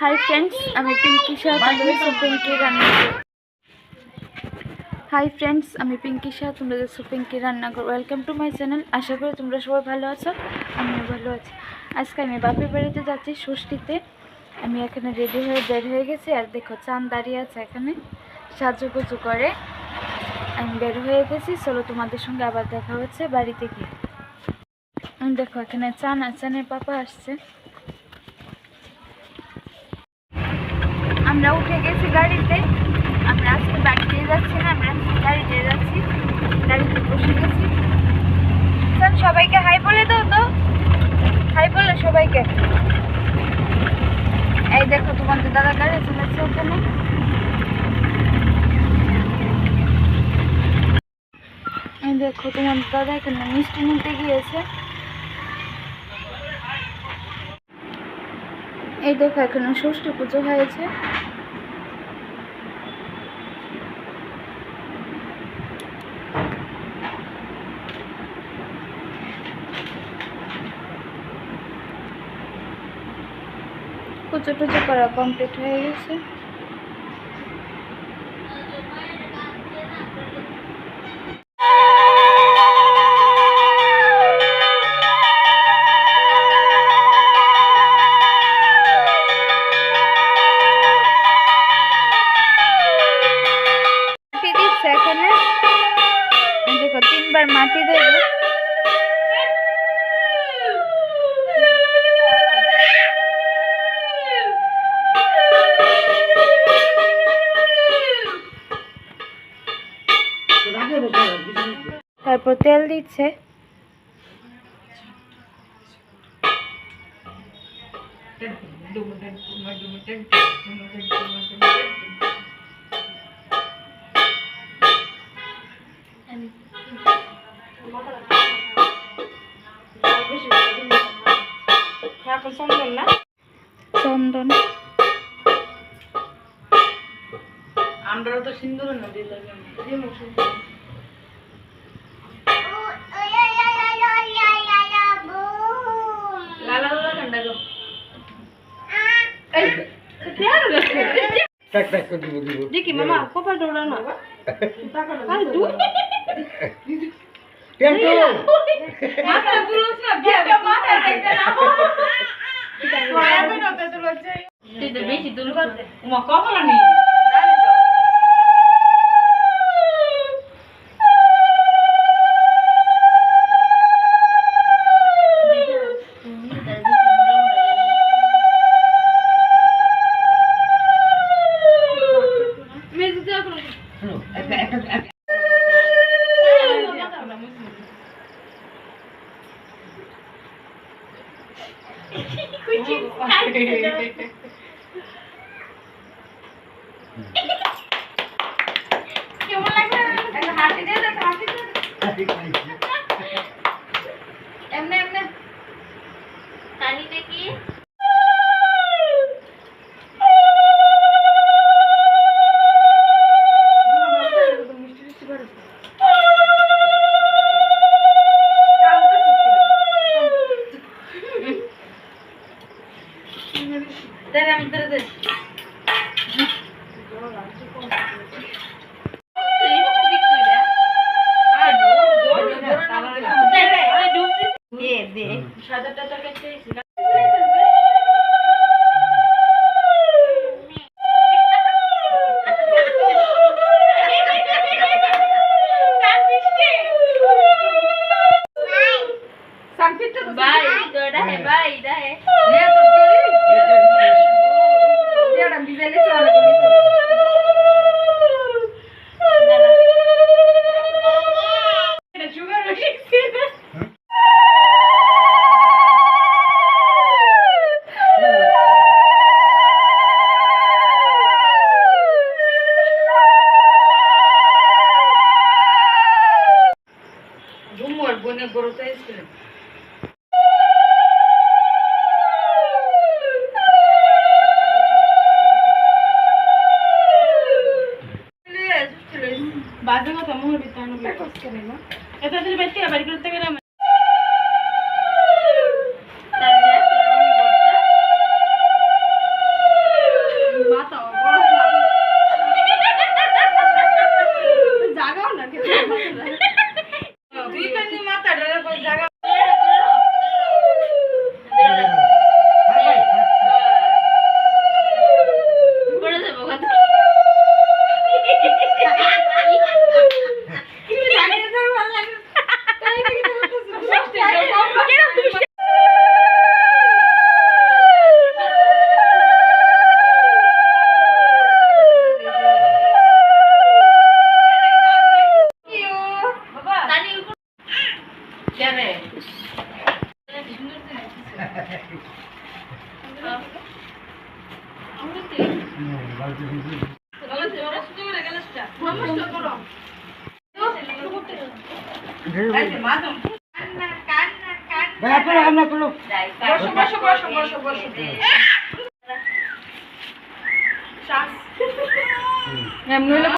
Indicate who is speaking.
Speaker 1: Hi friends, আমি Pinki Shah. Hi friends, আমি পিঙ্কি শাহ, তোমরা দেখছো পিঙ্কি রান্নাঘর। Welcome to my channel. আশা করি তোমরা সবাই ভালো আছো, আমিও ভালো আছি। আজকে আমি বাপের বাড়িতে যাচ্ছি ষষ্ঠীতে। আমি এখানে রেডি হয়ে বের হয়ে গেছি, আর দেখো চাঁদ দাঁড়িয়ে আছে এখানে সাজুগুজু করে। আমি বের হয়ে গেছি, চলো তোমাদের সঙ্গে আবার দেখা হচ্ছে বাড়িতে গিয়ে। দেখো এখানে চানের পাপা আসছে। আমরা উঠে গেছি গাড়িতে। আমরা আজকে বাড়ি দিয়ে যাচ্ছি না, আমরা আজকে গাড়ি দিয়ে যাচ্ছি। গাড়িতে বসে গেছি। চল সবাইকে হাই বলে দাও তো, হাই বলে সবাইকে। এই দেখো তোমাদের দাদা গাড়ি চলেছে ওখানে। এই দেখো তোমাদের দাদা এখানে মিষ্টি নিতে গিয়েছে। এই দেখো এখানে ষষ্ঠী পুজো হয়েছে। পুজো টুজো করা কমপ্লিট হয়ে গেছে। এখানে দেখো 3 বার মাটি দেবো। তারপর তেল দিচ্ছে। চন্দন
Speaker 2: আমরা তো সিন্দুর না দিলে লালা লালা ঠান্ডা গো এই প্যার লাগছে
Speaker 3: টাক টাক করে দিব
Speaker 2: দেখি মামা কপাল ডোলা না আরে তুই
Speaker 3: টেম্পো
Speaker 2: মাথা তুলছ না বিয়া মাথা দেখতে না পরে আমি নতে তুলছে তুই তো বেশি তুল করতে ওমা কপাল নেই কেমন লাগবে একটা হাসি দে একটা হাসি দে এমনে এমনে তালি দেখি আমি ধরে দে Bye, rồi đây, bye, đây. Nè, tụi đi. Nè, làm gì đây lấy sao này con đi. Nè, sugar rồi. Gumor, bone gorote iskile. বাজে কথা মোহর বিতানো করতে না এটা দিলে বাইতে বাড়ি করতে গেলে নমস্কার করো
Speaker 3: ভাই আপনারা রান্না করলো
Speaker 2: বসো বসো বসো বসো বসো শ্বাস এমনি হলে